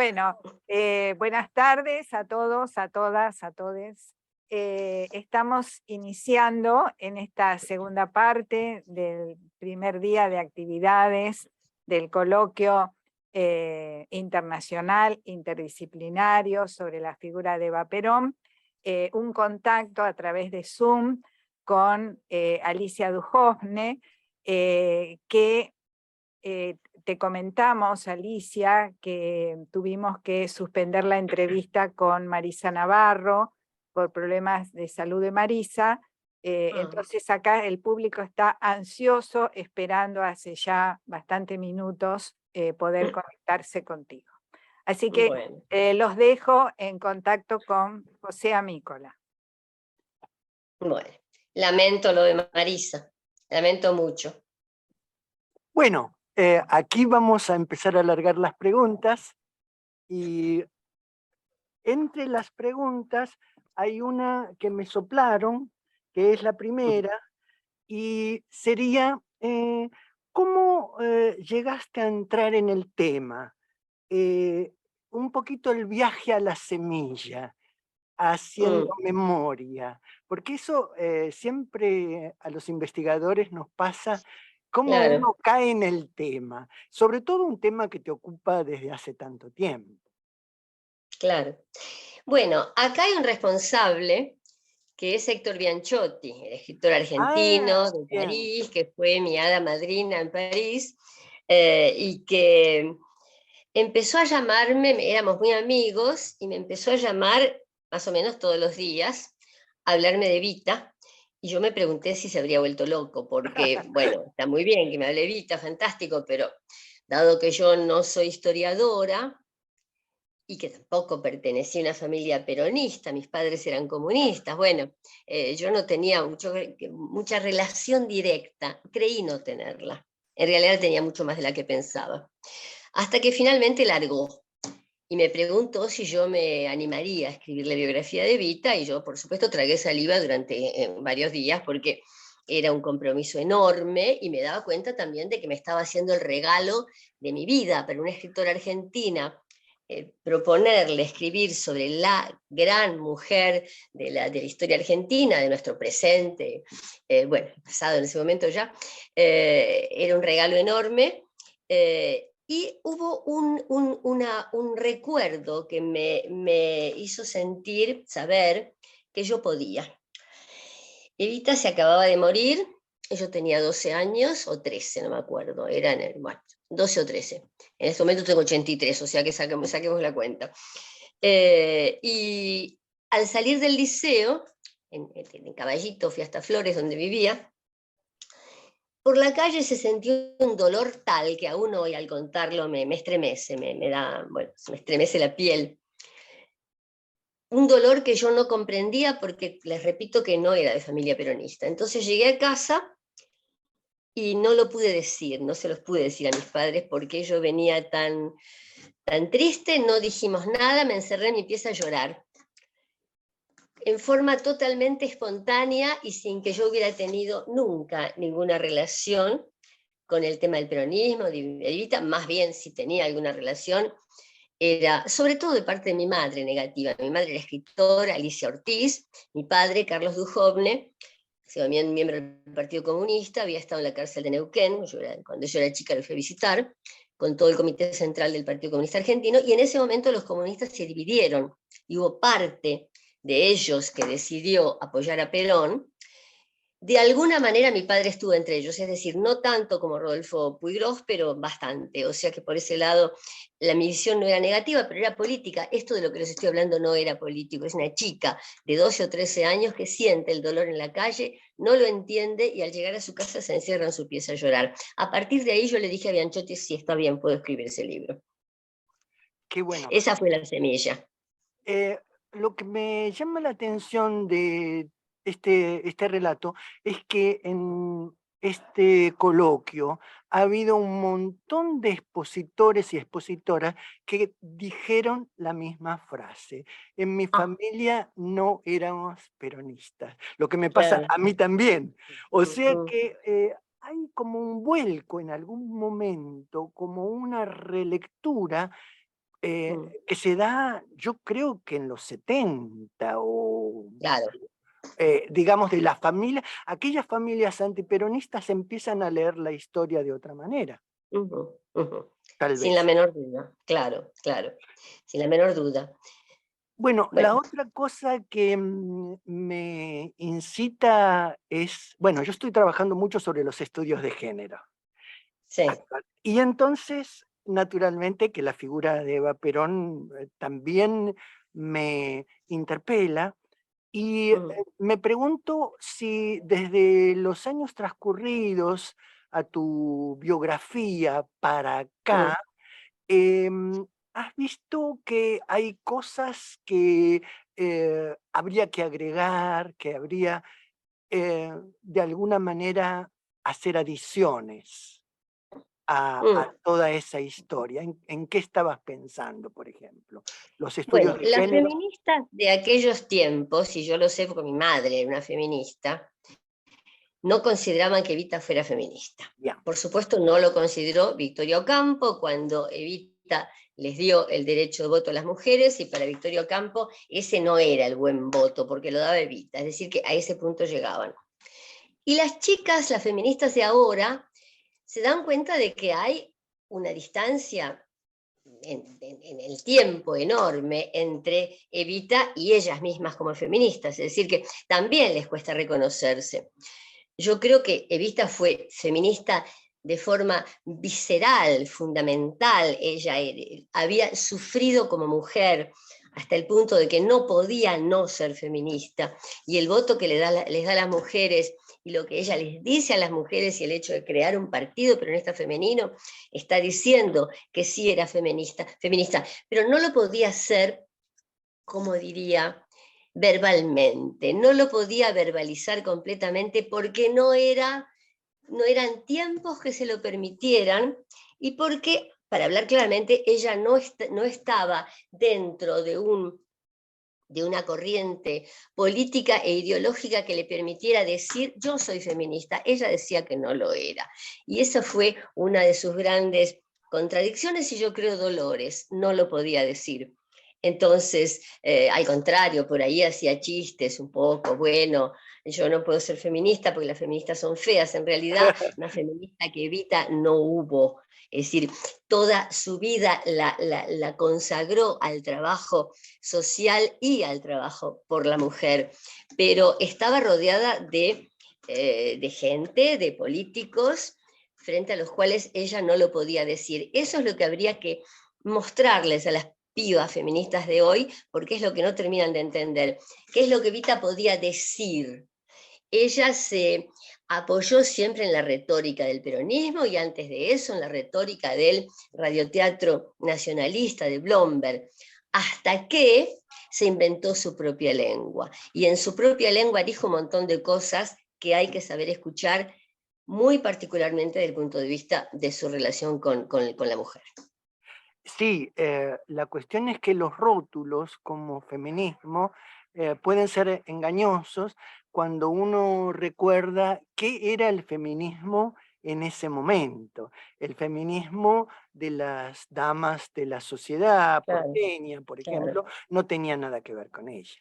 Bueno, buenas tardes a todos, a todas, a todes. Estamos iniciando en esta segunda parte del primer día de actividades del coloquio internacional interdisciplinario sobre la figura de Eva Perón, un contacto a través de Zoom con Alicia Duhovne, que te comentamos, Alicia, que tuvimos que suspender la entrevista con Marisa Navarro por problemas de salud de Marisa. Entonces acá el público está ansioso, esperando hace ya bastantes minutos poder conectarse contigo. Así que Bueno, los dejo en contacto con José Amícola. bueno, lamento lo de Marisa, lamento mucho. Bueno, aquí vamos a empezar a alargar las preguntas y entre las preguntas hay una que me soplaron, que es la primera, y sería, ¿cómo llegaste a entrar en el tema? Un poquito el viaje a la semilla, haciendo memoria, porque eso siempre a los investigadores nos pasa, cómo Claro, uno cae en el tema, sobre todo un tema que te ocupa desde hace tanto tiempo. claro. Bueno, acá hay un responsable que es Héctor Bianchotti, el escritor Ah, argentino de bien. París, que fue mi hada madrina en París, y que empezó a llamarme, éramos muy amigos, y me empezó a llamar más o menos todos los días, a hablarme de Evita, y yo me pregunté si se habría vuelto loco, porque, bueno, está muy bien que me hable Evita, fantástico, pero dado que yo no soy historiadora, y que tampoco pertenecía a una familia peronista, mis padres eran comunistas, bueno, yo no tenía mucha relación directa, creí no tenerla, en realidad tenía mucho más de la que pensaba, hasta que finalmente largó, y me preguntó si yo me animaría a escribir la biografía de Evita, y yo por supuesto tragué saliva durante varios días, porque era un compromiso enorme, y me daba cuenta también de que me estaba haciendo el regalo de mi vida, para una escritora argentina, proponerle escribir sobre la gran mujer de la historia argentina, de nuestro presente, bueno, pasado en ese momento ya, era un regalo enorme, y hubo un recuerdo que me hizo sentir, saber que yo podía. Evita se acababa de morir, yo tenía 12 años o 13, no me acuerdo, eran, bueno, 12 o 13. En este momento tengo 83, o sea que saquemos la cuenta. Y al salir del liceo, en Caballito, fui hasta Flores, donde vivía, por la calle se sintió un dolor tal que aún hoy al contarlo me estremece, bueno, se me estremece la piel. Un dolor que yo no comprendía porque les repito que no era de familia peronista. Entonces llegué a casa y no lo pude decir, no se los pude decir a mis padres porque yo venía tan triste, no dijimos nada, me encerré en mi pieza a llorar. En forma totalmente espontánea y sin que yo hubiera tenido nunca ninguna relación con el tema del peronismo, de Evita, más bien si tenía alguna relación, era sobre todo de parte de mi madre negativa. Mi madre era escritora, Alicia Ortiz, mi padre, Carlos Duhovne, también miembro del Partido Comunista, había estado en la cárcel de Neuquén, cuando yo era chica lo fui a visitar, con todo el Comité Central del Partido Comunista Argentino, y en ese momento los comunistas se dividieron, y hubo parte de ellos que decidió apoyar a Perón. De alguna manera mi padre estuvo entre ellos, es decir, no tanto como Rodolfo Puigros, pero bastante, o sea que por ese lado la misión no era negativa, pero era política. Esto de lo que les estoy hablando no era político, es una chica de 12 o 13 años que siente el dolor en la calle, no lo entiende y al llegar a su casa se encierra en su pieza a llorar. A partir de ahí yo le dije a Bianchotti, si está bien, puedo escribir ese libro. Qué bueno. Esa fue la semilla. Lo que me llama la atención de este relato es que en este coloquio ha habido un montón de expositores y expositoras que dijeron la misma frase. En mi Ah, familia no éramos peronistas, lo que me pasa claro. a mí también. O sea Ujú. que hay como un vuelco en algún momento, como una relectura que se da, yo creo que en los 70, o Claro. digamos de las familias, aquellas familias antiperonistas empiezan a leer la historia de otra manera, Ujú, ujú. tal Sin la vez. menor duda, claro, claro, sin la menor duda. Bueno, la Bueno, otra cosa que me incita es, bueno, yo estoy trabajando mucho sobre los estudios de género sí. actual. Y entonces, naturalmente, que la figura de Eva Perón también me interpela. Y Mm, me pregunto si desde los años transcurridos a tu biografía para mm. acá, ¿has visto que hay cosas que habría que agregar, que habría de alguna manera hacer adiciones a Mm. toda esa historia? ¿En qué estabas pensando, por ejemplo? Los estudios Bueno, de las género. feministas de aquellos tiempos, y yo lo sé porque mi madre era una feminista, no consideraban que Evita fuera feminista. Bien. Por supuesto, no lo consideró Victoria Ocampo cuando Evita les dio el derecho de voto a las mujeres, y para Victoria Ocampo ese no era el buen voto, porque lo daba Evita, es decir, que a ese punto llegaban. Y las chicas, las feministas de ahora, se dan cuenta de que hay una distancia en el tiempo enorme entre Evita y ellas mismas como feministas, es decir, que también les cuesta reconocerse. Yo creo que Evita fue feminista de forma visceral, fundamental. Ella había sufrido como mujer hasta el punto de que no podía no ser feminista. Y el voto que les da a las mujeres y lo que ella les dice a las mujeres y el hecho de crear un partido peronista femenino, está diciendo que sí era feminista, pero no lo podía hacer, como diría, verbalmente, no lo podía verbalizar completamente porque no eran tiempos que se lo permitieran, y porque, para hablar claramente, ella no estaba dentro de una corriente política e ideológica que le permitiera decir yo soy feminista. Ella decía que no lo era. Y esa fue una de sus grandes contradicciones y yo creo dolores. No lo podía decir. Entonces, al contrario, por ahí hacía chistes un poco, bueno, yo no puedo ser feminista porque las feministas son feas. En realidad, una feminista que Evita no hubo. Es decir, toda su vida la consagró al trabajo social y al trabajo por la mujer, pero estaba rodeada de gente, de políticos, frente a los cuales ella no lo podía decir. Eso es lo que habría que mostrarles a las pibas feministas de hoy, porque es lo que no terminan de entender. ¿Qué es lo que Evita podía decir? Ella se apoyó siempre en la retórica del peronismo y antes de eso en la retórica del radioteatro nacionalista de Blomberg, hasta que se inventó su propia lengua. Y en su propia lengua dijo un montón de cosas que hay que saber escuchar, muy particularmente desde el punto de vista de su relación con la mujer. Sí, la cuestión es que los rótulos como feminismo pueden ser engañosos cuando uno recuerda qué era el feminismo en ese momento. El feminismo de las damas de la sociedad Claro, porteña, por claro. ejemplo, no tenía nada que ver con ella.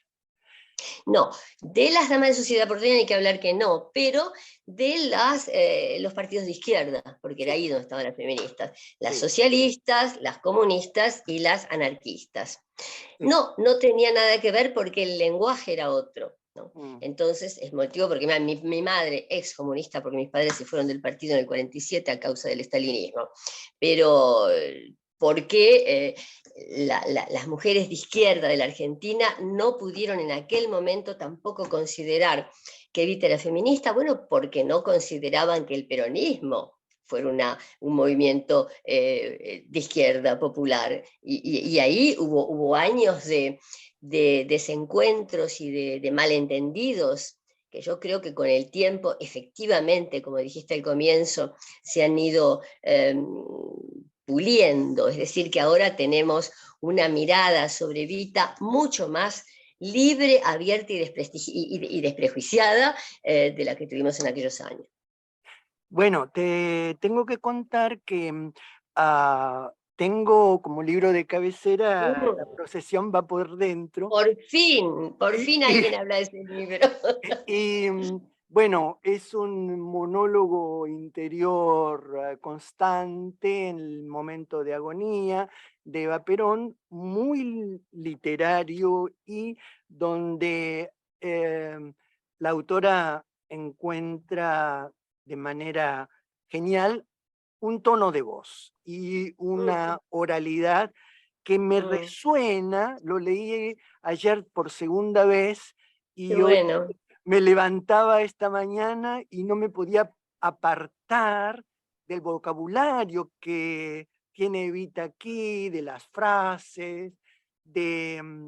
No, de las damas de sociedad porteña hay que hablar que no, pero de los partidos de izquierda, porque era Sí, ahí donde estaban las feministas, las sí, socialistas, las comunistas y las anarquistas. sí. No, no tenía nada que ver porque el lenguaje era otro, ¿no? Mm. Entonces, es motivo porque mi madre, ex comunista, porque mis padres se fueron del partido en el 47 a causa del estalinismo, pero ¿por qué las mujeres de izquierda de la Argentina no pudieron en aquel momento tampoco considerar que Evita era feminista? Bueno, porque no consideraban que el peronismo fuera un movimiento de izquierda popular. Y ahí hubo años de desencuentros y de malentendidos que yo creo que con el tiempo, efectivamente, como dijiste al comienzo, se han ido puliendo. Es decir, que ahora tenemos una mirada sobre Evita mucho más libre, abierta y desprejuiciada de la que tuvimos en aquellos años. Bueno, te tengo que contar que tengo como libro de cabecera La procesión va por dentro. Por fin alguien habla de ese libro. Y bueno, es un monólogo interior constante en el momento de agonía de Eva Perón, muy literario y donde la autora encuentra de manera genial un tono de voz y una oralidad que me resuena. Lo leí ayer por segunda vez Qué y hoy bueno. me levantaba esta mañana y no me podía apartar del vocabulario que tiene Evita aquí, de las frases, de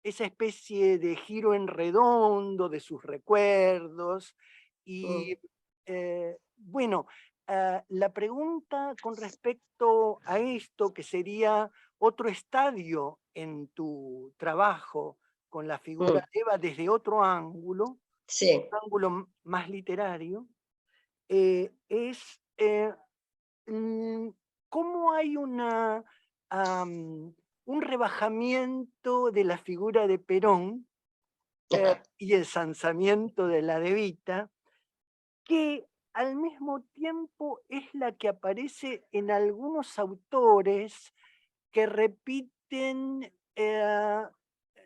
esa especie de giro en redondo de sus recuerdos. Y bueno, la pregunta con respecto a esto, que sería otro estadio en tu trabajo con la figura de Eva desde otro ángulo, Sí. un ángulo más literario, es cómo hay un rebajamiento de la figura de Perón y el ensalzamiento de la de Evita, que al mismo tiempo es la que aparece en algunos autores que repiten,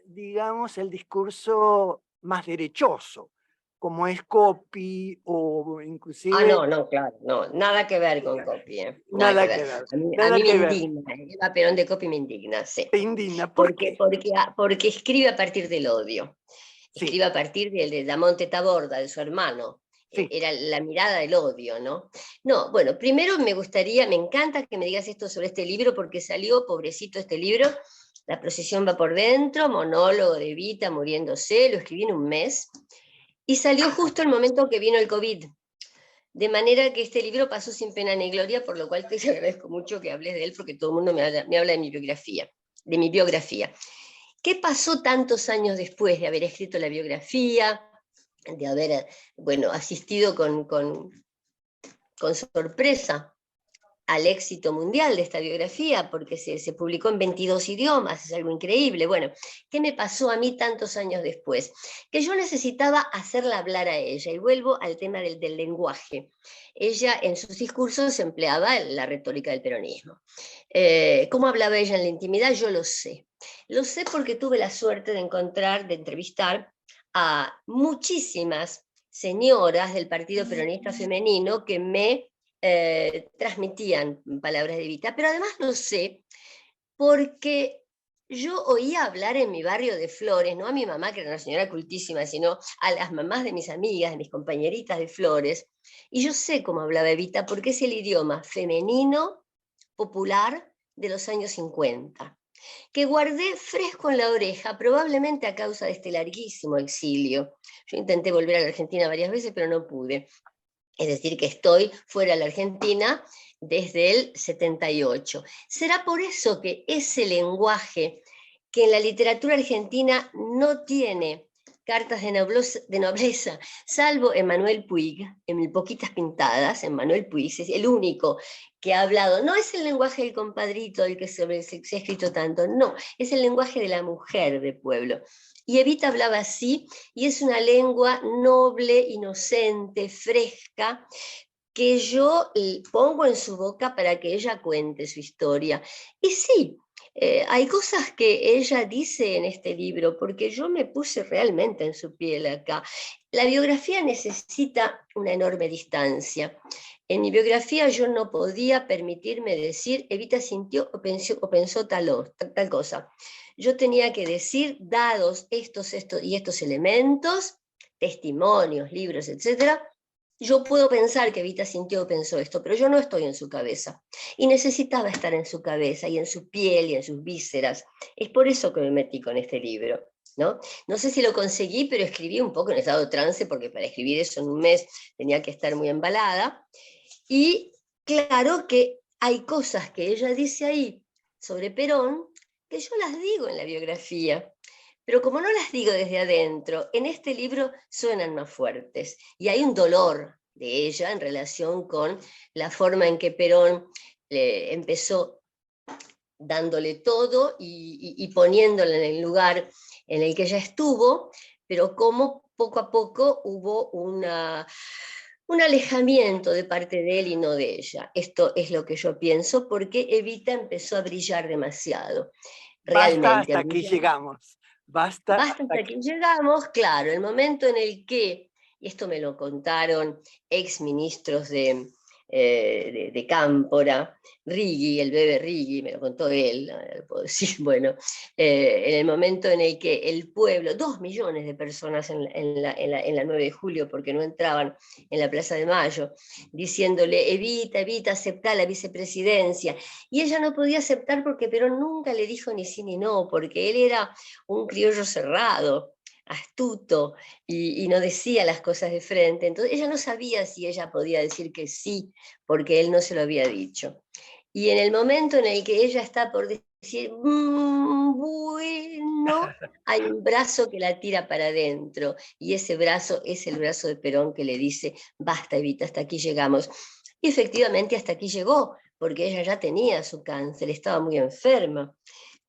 digamos, el discurso más derechoso, como es Coppi o inclusive... No, claro, no, nada que ver con Coppi, nada que Nada ver. que ver, A nada mí me que ver. indigna, Eva Perón de Coppi me indigna, sí. Te indigna. ¿Por qué? Porque escribe a partir del odio, Sí, escribe a partir de Damonte Taborda, de su hermano. sí. Era la mirada del odio, ¿no? No, bueno, primero me encanta que me digas esto sobre este libro, porque salió, pobrecito este libro, La procesión va por dentro, monólogo de Evita muriéndose, lo escribí en un mes, y salió justo el momento que vino el COVID. De manera que este libro pasó sin pena ni gloria, por lo cual te agradezco mucho que hables de él, porque todo el mundo me habla de mi biografía. ¿Qué pasó tantos años después de haber escrito la biografía, de haber, bueno, asistido con sorpresa al éxito mundial de esta biografía, porque se publicó en 22 idiomas, es algo increíble? Bueno, ¿qué me pasó a mí tantos años después? Que yo necesitaba hacerla hablar a ella, y vuelvo al tema del lenguaje. Ella en sus discursos empleaba la retórica del peronismo. ¿Cómo hablaba ella en la intimidad? Yo lo sé. Lo sé porque tuve la suerte de entrevistar a muchísimas señoras del Partido Peronista Femenino que me transmitían palabras de Evita, pero además lo sé porque yo oía hablar en mi barrio de Flores, no a mi mamá, que era una señora cultísima, sino a las mamás de mis amigas, de mis compañeritas de Flores, y yo sé cómo hablaba Evita porque es el idioma femenino popular de los años 50, que guardé fresco en la oreja, probablemente a causa de este larguísimo exilio. Yo intenté volver a la Argentina varias veces, pero no pude. Es decir, que estoy fuera de la Argentina desde el 78. ¿Será por eso que ese lenguaje que en la literatura argentina no tiene cartas de nobleza, salvo Emmanuel Puig, en Poquitas Pintadas? Emmanuel Puig es el único que ha hablado, no es el lenguaje del compadrito del que se ha escrito tanto, no, es el lenguaje de la mujer de pueblo. Y Evita hablaba así, y es una lengua noble, inocente, fresca, que yo pongo en su boca para que ella cuente su historia. Y sí, hay cosas que ella dice en este libro, porque yo me puse realmente en su piel acá. La biografía necesita una enorme distancia. En mi biografía yo no podía permitirme decir Evita sintió o pensó tal cosa. Yo tenía que decir, dados estos y estos elementos, testimonios, libros, etc., yo puedo pensar que Evita sintió o pensó esto, pero yo no estoy en su cabeza. Y necesitaba estar en su cabeza, y en su piel, y en sus vísceras. Es por eso que me metí con este libro, ¿no? No sé si lo conseguí, pero escribí un poco en estado de trance, porque para escribir eso en un mes tenía que estar muy embalada. Y claro que hay cosas que ella dice ahí sobre Perón que yo las digo en la biografía, pero como no las digo desde adentro, en este libro suenan más fuertes, y hay un dolor de ella en relación con la forma en que Perón empezó dándole todo y poniéndola en el lugar en el que ella estuvo, pero como poco a poco hubo un alejamiento de parte de él y no de ella. Esto es lo que yo pienso, porque Evita empezó a brillar demasiado. Basta, Realmente, hasta a aquí brillar. llegamos. Basta, Basta hasta hasta aquí. que llegamos, claro, el momento en el que, y esto me lo contaron ex ministros de Cámpora, Righi, el bebé Righi, me lo contó él, no lo puedo decir, bueno, en el momento en el que el pueblo, 2 millones de personas en la 9 de julio, porque no entraban en la Plaza de Mayo, diciéndole, Evita, Evita, aceptá la vicepresidencia, y ella no podía aceptar porque Perón nunca le dijo ni sí ni no, porque él era un criollo cerrado, astuto, y no decía las cosas de frente. Entonces ella no sabía si ella podía decir que sí, porque él no se lo había dicho. Y en el momento en el que ella está por decir, bueno, hay un brazo que la tira para adentro, y ese brazo es el brazo de Perón que le dice, basta Evita, hasta aquí llegamos. Y efectivamente hasta aquí llegó, porque ella ya tenía su cáncer, estaba muy enferma.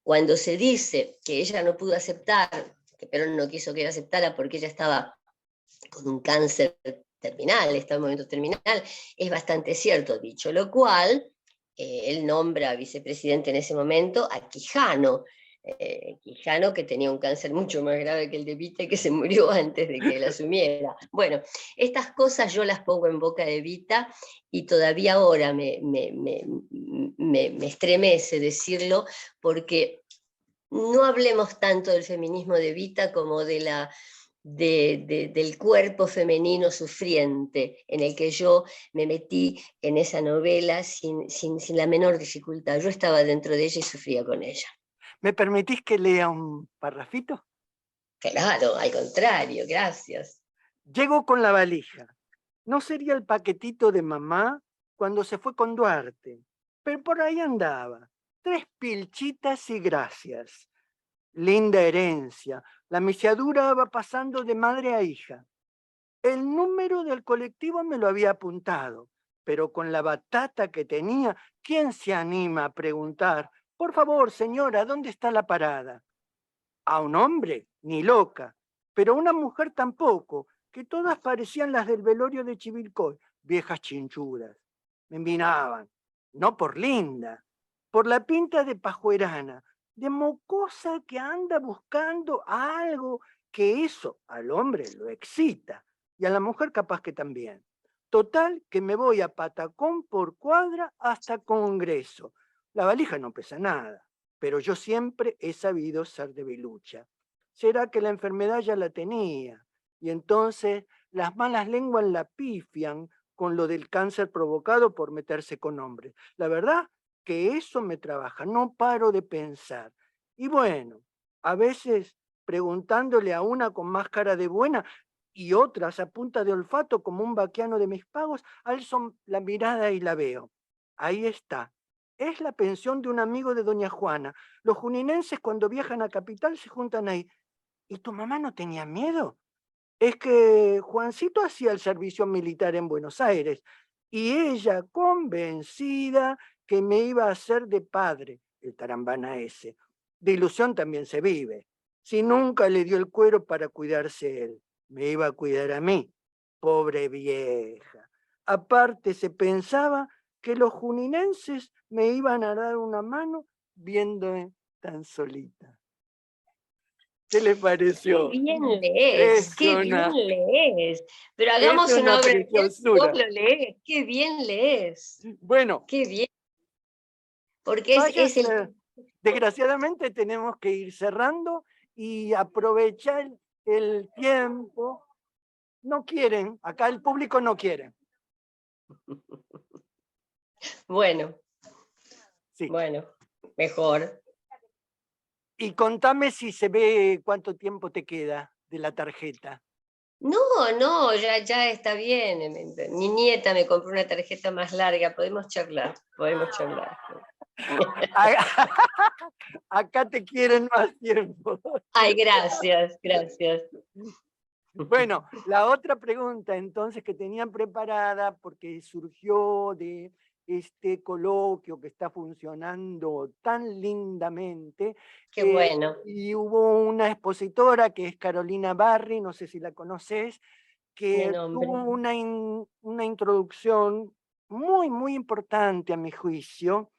Cuando se dice que ella no pudo aceptar, que Perón no quiso que ella aceptara porque ella estaba con un cáncer terminal, está en momento terminal, es bastante cierto. Dicho lo cual, él nombra a vicepresidente en ese momento a Quijano, Quijano, que tenía un cáncer mucho más grave que el de Evita y que se murió antes de que él asumiera. Bueno, estas cosas yo las pongo en boca de Evita y todavía ahora me estremece decirlo, porque no hablemos tanto del feminismo de Evita como del cuerpo femenino sufriente, en el que yo me metí en esa novela sin la menor dificultad. Yo estaba dentro de ella y sufría con ella. ¿Me permitís que lea un parrafito? Claro, al contrario, gracias. Llego con la valija. No sería el paquetito de mamá cuando se fue con Duarte, pero por ahí andaba. 3 pilchitas y gracias. Linda herencia. La misiadura va pasando de madre a hija. El número del colectivo me lo había apuntado, pero con la batata que tenía, ¿quién se anima a preguntar? Por favor, señora, ¿dónde está la parada? A un hombre, ni loca, pero a una mujer tampoco, que todas parecían las del velorio de Chivilcoy, viejas chinchudas. Me miraban, no por linda, por la pinta de pajuerana, de mocosa que anda buscando algo que eso al hombre lo excita y a la mujer capaz que también. Total que me voy a patacón por cuadra hasta Congreso. La valija no pesa nada, pero yo siempre he sabido ser debilucha. ¿Será que la enfermedad ya la tenía? Y entonces las malas lenguas la pifian con lo del cáncer provocado por meterse con hombres. La verdad que eso me trabaja, no paro de pensar. Y bueno, a veces preguntándole a una con más cara de buena y otras a punta de olfato como un vaquiano de mis pagos, alzo la mirada y la veo. Ahí está. Es la pensión de un amigo de doña Juana. Los juninenses cuando viajan a Capital se juntan ahí. ¿Y tu mamá no tenía miedo? Es que Juancito hacía el servicio militar en Buenos Aires y ella convencida que me iba a hacer de padre, el tarambana ese. De ilusión también se vive. Si nunca le dio el cuero para cuidarse él, me iba a cuidar a mí, pobre vieja. Aparte se pensaba que los juninenses me iban a dar una mano viéndome tan solita. ¿Qué les pareció? Qué bien lees, Es qué bien una, lees. Pero es hagamos una una obra de teatro, vos preciosura. lo lees, qué bien lees, Bueno, qué bien. Porque es el... váyase. Desgraciadamente tenemos que ir cerrando y aprovechar el tiempo. No quieren, acá el público no quiere. Bueno, Sí. bueno, mejor. Y contame si se ve cuánto tiempo te queda de la tarjeta. No, no, ya está bien. Mi nieta me compró una tarjeta más larga, podemos charlar, podemos charlar. Acá te quieren más tiempo. Ay, gracias, gracias. Bueno, la otra pregunta entonces que tenían preparada, porque surgió de este coloquio que está funcionando tan lindamente. Qué bueno. Y hubo una expositora que es Carolina Barri, no sé si la conoces, De que nombre. tuvo una introducción muy, muy importante a mi juicio,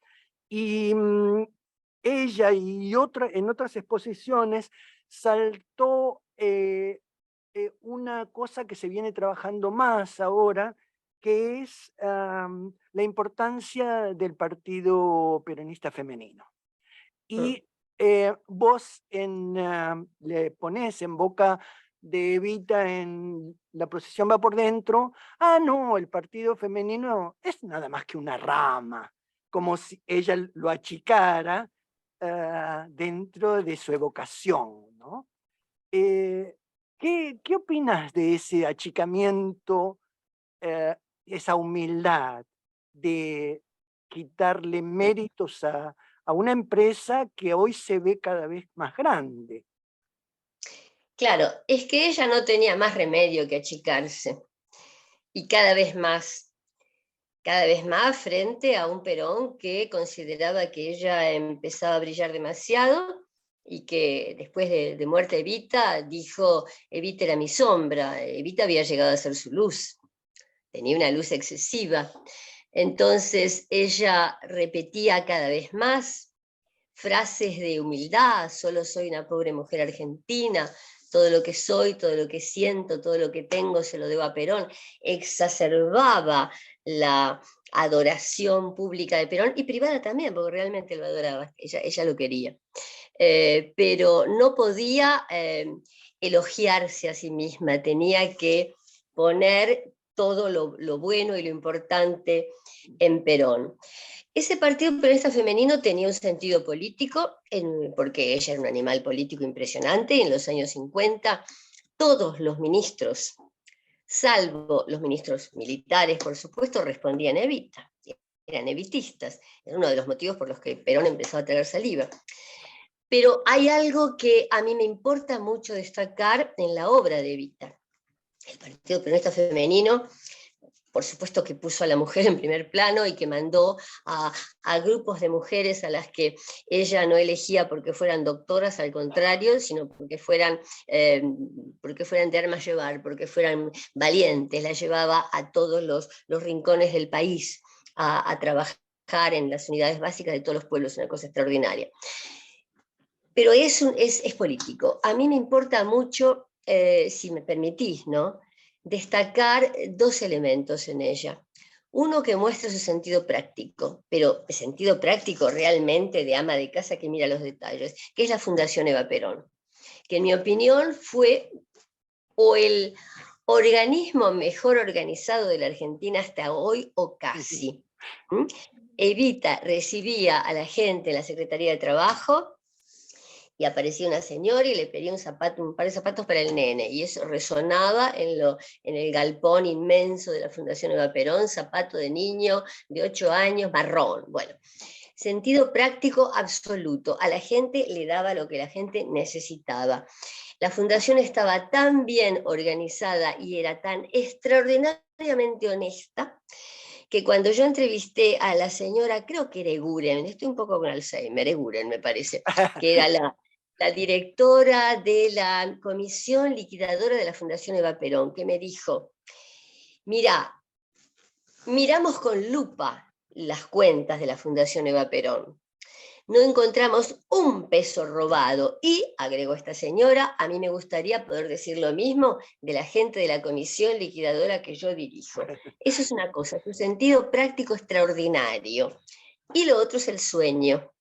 y ella y en otras exposiciones saltó una cosa que se viene trabajando más ahora, que es la importancia del Partido Peronista Femenino. Mm. Y vos le ponés en boca de Evita en La procesión va por dentro, no, el partido femenino es nada más que una rama, como si ella lo achicara dentro de su evocación, ¿no? ¿Qué opinas de ese achicamiento, esa humildad de quitarle méritos a una empresa que hoy se ve cada vez más grande? Claro, es que ella no tenía más remedio que achicarse. Y cada vez más frente a un Perón que consideraba que ella empezaba a brillar demasiado y que después de muerte de Evita dijo, Evita era mi sombra, Evita había llegado a ser su luz, tenía una luz excesiva. Entonces ella repetía cada vez más frases de humildad, solo soy una pobre mujer argentina, todo lo que soy, todo lo que siento, todo lo que tengo se lo debo a Perón, exacerbaba la adoración pública de Perón y privada también, porque realmente lo adoraba, ella lo quería. Pero no podía elogiarse a sí misma, tenía que poner todo lo bueno y lo importante en Perón. Ese partido peronista femenino tenía un sentido político, porque ella era un animal político impresionante. En los años 50, todos los ministros, salvo los ministros militares, por supuesto, respondían a Evita. Eran evitistas. Era uno de los motivos por los que Perón empezó a traer saliva. Pero hay algo que a mí me importa mucho destacar en la obra de Evita. El Partido Peronista Femenino, por supuesto que puso a la mujer en primer plano y que mandó a grupos de mujeres a las que ella no elegía porque fueran doctoras, al contrario, sino porque fueran de armas llevar, porque fueran valientes, la llevaba a todos los rincones del país a trabajar en las unidades básicas de todos los pueblos, una cosa extraordinaria. Pero es político. A mí me importa mucho, si me permitís, ¿no?, destacar dos elementos en ella. Uno que muestra su sentido práctico, pero el sentido práctico realmente de ama de casa que mira los detalles, que es la Fundación Eva Perón, que en mi opinión fue o el organismo mejor organizado de la Argentina hasta hoy, o casi. Evita recibía a la gente en la Secretaría de Trabajo, y aparecía una señora y le pedía un par de zapatos para el nene, y eso resonaba en el galpón inmenso de la Fundación Eva Perón, zapato de niño de 8 años, marrón. Bueno, sentido práctico absoluto, a la gente le daba lo que la gente necesitaba. La fundación estaba tan bien organizada y era tan extraordinariamente honesta, que cuando yo entrevisté a la señora, creo que era Eguren, estoy un poco con Alzheimer, Eguren me parece, que era la directora de la comisión liquidadora de la Fundación Eva Perón, que me dijo, miramos con lupa las cuentas de la Fundación Eva Perón, no encontramos un peso robado, y, agregó esta señora, a mí me gustaría poder decir lo mismo de la gente de la comisión liquidadora que yo dirijo. Eso es una cosa, su sentido práctico extraordinario. Y lo otro es el sueño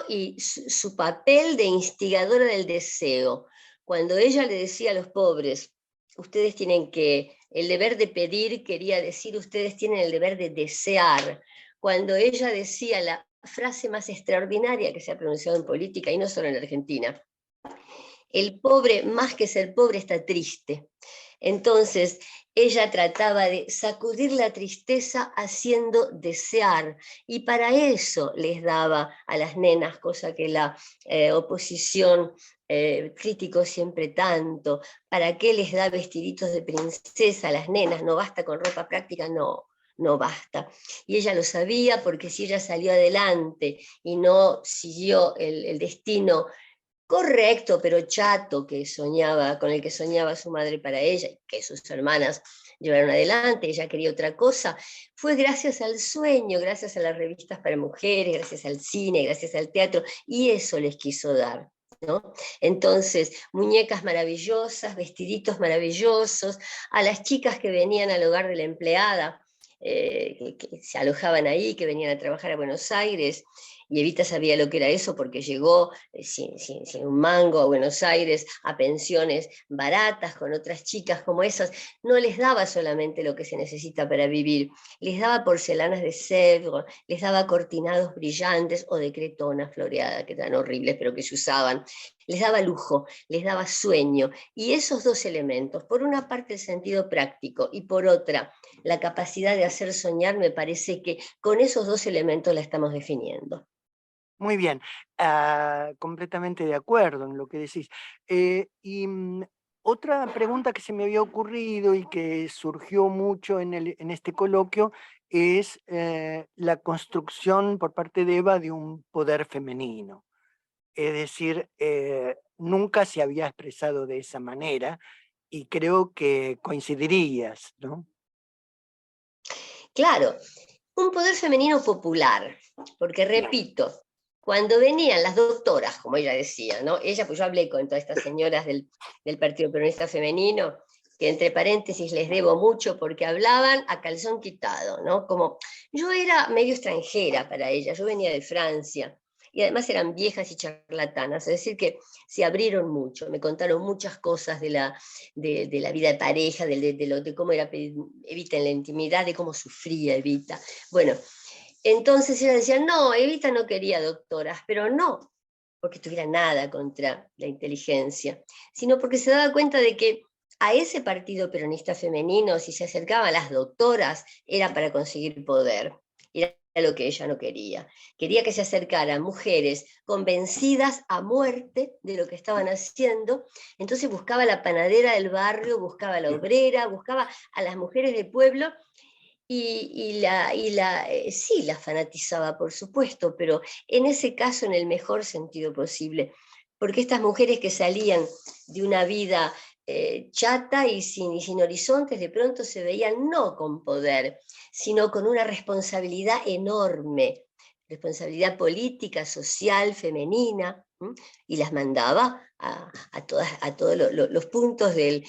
y su papel de instigadora del deseo. Cuando ella le decía a los pobres, ustedes tienen el deber de pedir, quería decir, ustedes tienen el deber de desear. Cuando ella decía la frase más extraordinaria que se ha pronunciado en política, y no solo en Argentina, el pobre, más que ser pobre, está triste. Entonces, ella trataba de sacudir la tristeza haciendo desear, y para eso les daba a las nenas, cosa que la oposición criticó siempre tanto. ¿Para qué les da vestiditos de princesa a las nenas? ¿No basta con ropa práctica? No, no basta. Y ella lo sabía, porque si ella salió adelante y no siguió el destino correcto, pero chato, con el que soñaba su madre para ella, y que sus hermanas llevaron adelante, ella quería otra cosa, fue gracias al sueño, gracias a las revistas para mujeres, gracias al cine, gracias al teatro, y eso les quiso dar, ¿no? Entonces, muñecas maravillosas, vestiditos maravillosos, a las chicas que venían al hogar de la empleada, que se alojaban ahí, que venían a trabajar a Buenos Aires, y Evita sabía lo que era eso porque llegó sin un mango a Buenos Aires, a pensiones baratas con otras chicas como esas. No les daba solamente lo que se necesita para vivir, les daba porcelanas de Sèvres, les daba cortinados brillantes o de cretona floreada, que eran horribles pero que se usaban. Les daba lujo, les daba sueño. Y esos dos elementos, por una parte el sentido práctico y por otra la capacidad de hacer soñar, me parece que con esos dos elementos la estamos definiendo. Muy bien, completamente de acuerdo en lo que decís. Otra pregunta que se me había ocurrido y que surgió mucho en este coloquio es la construcción por parte de Eva de un poder femenino. Es decir, nunca se había expresado de esa manera y creo que coincidirías, ¿no? Claro, un poder femenino popular, porque repito, cuando venían las doctoras, como ella decía, ¿no? Ella, pues yo hablé con todas estas señoras del Partido Peronista Femenino, que entre paréntesis les debo mucho porque hablaban a calzón quitado, ¿no? Como yo era medio extranjera para ellas, yo venía de Francia, y además eran viejas y charlatanas, es decir, que se abrieron mucho, me contaron muchas cosas de la vida de pareja, de cómo era Evita en la intimidad, de cómo sufría Evita. Bueno, entonces ella decía, no, Evita no quería doctoras, pero no porque tuviera nada contra la inteligencia, sino porque se daba cuenta de que a ese partido peronista femenino, si se acercaban las doctoras, era para conseguir poder. Era lo que ella no quería. Quería que se acercaran mujeres convencidas a muerte de lo que estaban haciendo. Entonces buscaba a la panadera del barrio, buscaba a la obrera, buscaba a las mujeres del pueblo, sí, la fanatizaba, por supuesto, pero en ese caso en el mejor sentido posible, porque estas mujeres que salían de una vida chata y sin horizontes, de pronto se veían no con poder, sino con una responsabilidad enorme, responsabilidad política, social, femenina, y las mandaba a todos los puntos del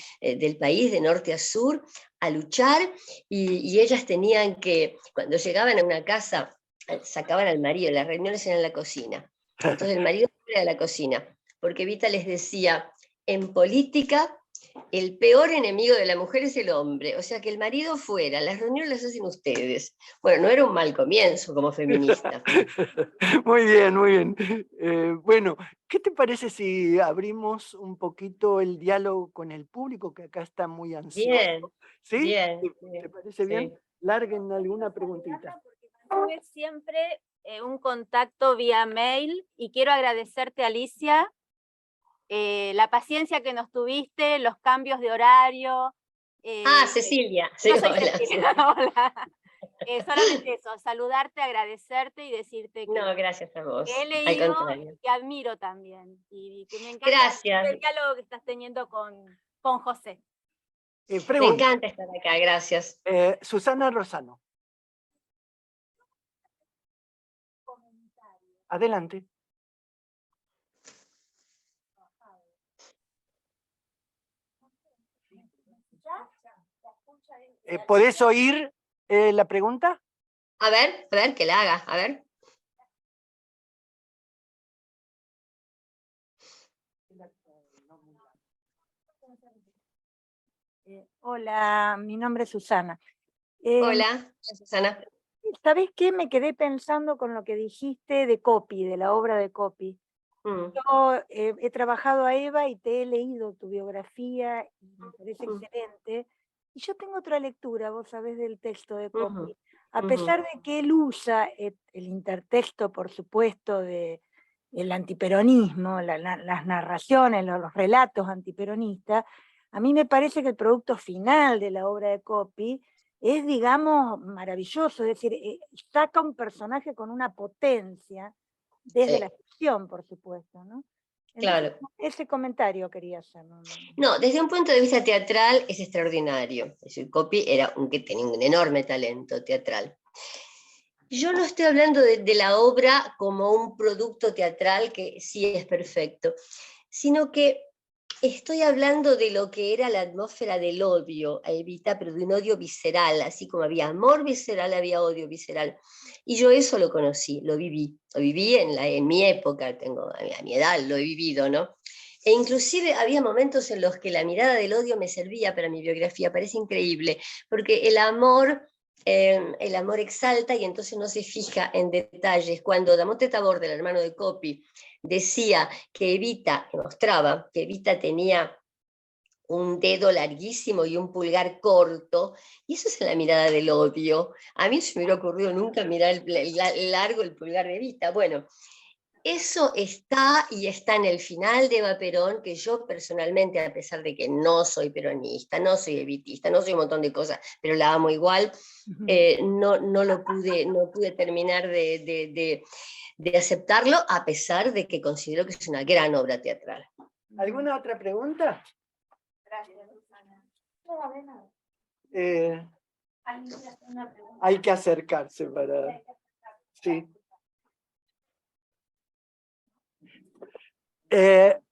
país, de norte a sur, a luchar, y ellas tenían que, cuando llegaban a una casa, sacaban al marido, las reuniones eran en la cocina, entonces el marido era de la cocina, porque Evita les decía, en política el peor enemigo de la mujer es el hombre, o sea que el marido fuera, las reuniones las hacen ustedes. Bueno, no era un mal comienzo como feminista. Muy bien, muy bien. Bueno, ¿qué te parece si abrimos un poquito el diálogo con el público que acá está muy ansioso? Bien, ¿Sí? bien. ¿Te parece bien? Sí. Larguen alguna preguntita. Tuve siempre un contacto vía mail y quiero agradecerte, Alicia, la paciencia que nos tuviste, los cambios de horario. Cecilia. Sí, Yo soy hola. Cecilia, hola. Solamente eso, saludarte, agradecerte y decirte que No, gracias a vos. he Al leído contrario. y que admiro también, y que me encanta Gracias. el diálogo que estás teniendo con José. Me Pregunta. encanta estar acá, gracias. Susana Rosano. Adelante. ¿Podés oír la pregunta? A ver, que la haga, a ver. Hola, mi nombre es Susana. Hola, Susana. ¿Sabés qué? Me quedé pensando con lo que dijiste de Copy, de la obra de Copy. Mm, Yo he trabajado a Eva y te he leído tu biografía y me parece mm, excelente. Y yo tengo otra lectura, vos sabés, del texto de ujú, Copy. A ujú. pesar de que él usa el intertexto, por supuesto, del antiperonismo, las narraciones, los relatos antiperonistas, a mí me parece que el producto final de la obra de Copy es, digamos, maravilloso, es decir, saca un personaje con una potencia desde Sí, la ficción, por supuesto, ¿no? Entonces, claro. ese comentario quería hacer. No, desde un punto de vista teatral es extraordinario. Es decir, Coppi era que tenía un enorme talento teatral. Yo no estoy hablando de la obra como un producto teatral que sí es perfecto, sino que estoy hablando de lo que era la atmósfera del odio a Evita, pero de un odio visceral, así como había amor visceral, había odio visceral. Y yo eso lo conocí, lo viví en mi época, a mi edad lo he vivido, ¿no? E inclusive había momentos en los que la mirada del odio me servía para mi biografía, parece increíble, porque el amor exalta y entonces no se fija en detalles. Cuando Damonte Tabor, del hermano de Coppi, decía que Evita, mostraba que Evita tenía un dedo larguísimo y un pulgar corto, y eso es la mirada del odio. A mí no se me hubiera ocurrido nunca mirar el largo, el pulgar de Evita. Bueno, eso está y está en el final de Eva Perón, que yo personalmente, a pesar de que no soy peronista, no soy evitista, no soy un montón de cosas, pero la amo igual, no pude terminar de aceptarlo, a pesar de que considero que es una gran obra teatral. ¿Alguna otra pregunta? Gracias, Susana. No, de nada. Hay que acercarse para... Sí.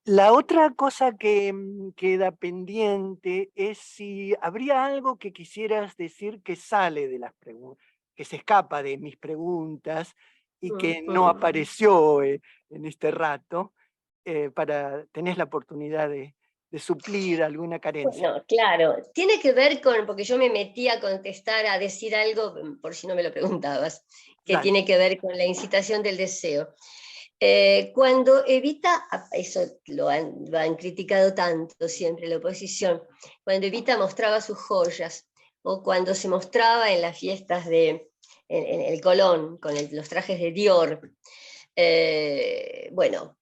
La otra cosa que queda pendiente es si habría algo que quisieras decir que sale de las preguntas, que se escapa de mis preguntas y que no apareció en este rato, tenés la oportunidad de suplir alguna carencia. Bueno, claro, tiene que ver con, porque yo me metí a contestar, a decir algo, por si no me lo preguntabas, que Dale. tiene que ver con la incitación del deseo. Cuando Evita, eso lo han criticado tanto siempre la oposición, cuando Evita mostraba sus joyas, o cuando se mostraba en las fiestas en el Colón, con los trajes de Dior, bueno,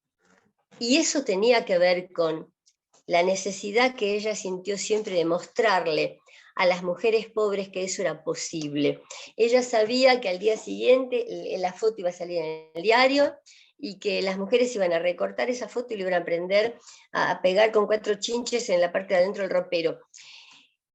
y eso tenía que ver con la necesidad que ella sintió siempre de mostrarle a las mujeres pobres que eso era posible. Ella sabía que al día siguiente la foto iba a salir en el diario y que las mujeres iban a recortar esa foto y le iban a aprender a pegar con 4 chinches en la parte de adentro del ropero.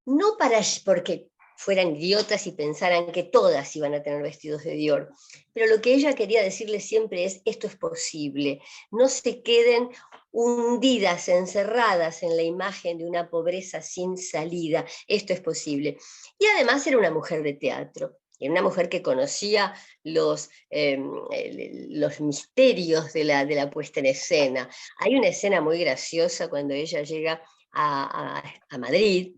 No porque fueran idiotas y pensaran que todas iban a tener vestidos de Dior, pero lo que ella quería decirles siempre es, esto es posible, no se queden hundidas, encerradas en la imagen de una pobreza sin salida, esto es posible. Y además era una mujer de teatro, era una mujer que conocía los misterios de la puesta en escena. Hay una escena muy graciosa cuando ella llega a Madrid,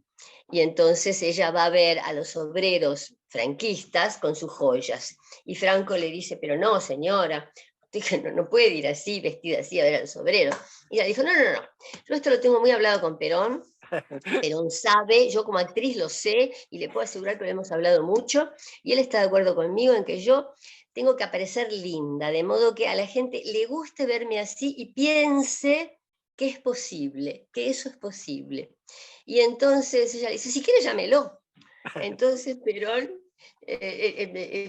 y entonces ella va a ver a los obreros franquistas con sus joyas. Y Franco le dice, pero no, señora, usted no puede ir así, vestida así, a ver a los obreros. Y ella dijo, no, yo esto lo tengo muy hablado con Perón. Perón sabe, yo como actriz lo sé, y le puedo asegurar que lo hemos hablado mucho, y él está de acuerdo conmigo en que yo tengo que aparecer linda, de modo que a la gente le guste verme así y piense que es posible, que eso es posible. Y entonces ella dice, si quiere llámelo. Entonces Perón,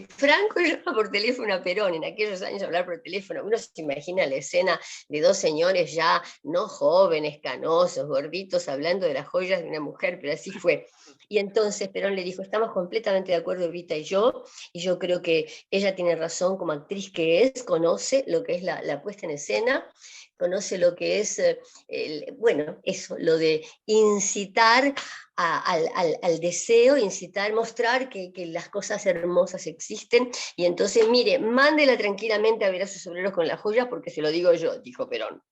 Franco llama por teléfono a Perón, en aquellos años hablar por teléfono, uno se imagina la escena de 2 señores ya no jóvenes, canosos, gorditos, hablando de las joyas de una mujer, pero así fue. Y entonces Perón le dijo, estamos completamente de acuerdo Evita y yo creo que ella tiene razón como actriz que es, conoce lo que es la puesta en escena, conoce lo que es, bueno, eso, lo de incitar al deseo, incitar, mostrar que las cosas hermosas existen, y entonces, mire, mándela tranquilamente a ver a sus obreros con las joyas, porque se lo digo yo, dijo Perón.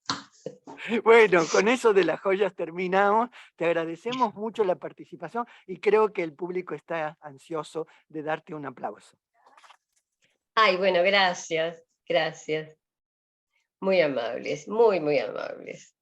Bueno, con eso de las joyas terminamos. Te agradecemos mucho la participación y creo que el público está ansioso de darte un aplauso. Ay, bueno, gracias, gracias. Muy amables, muy, muy amables.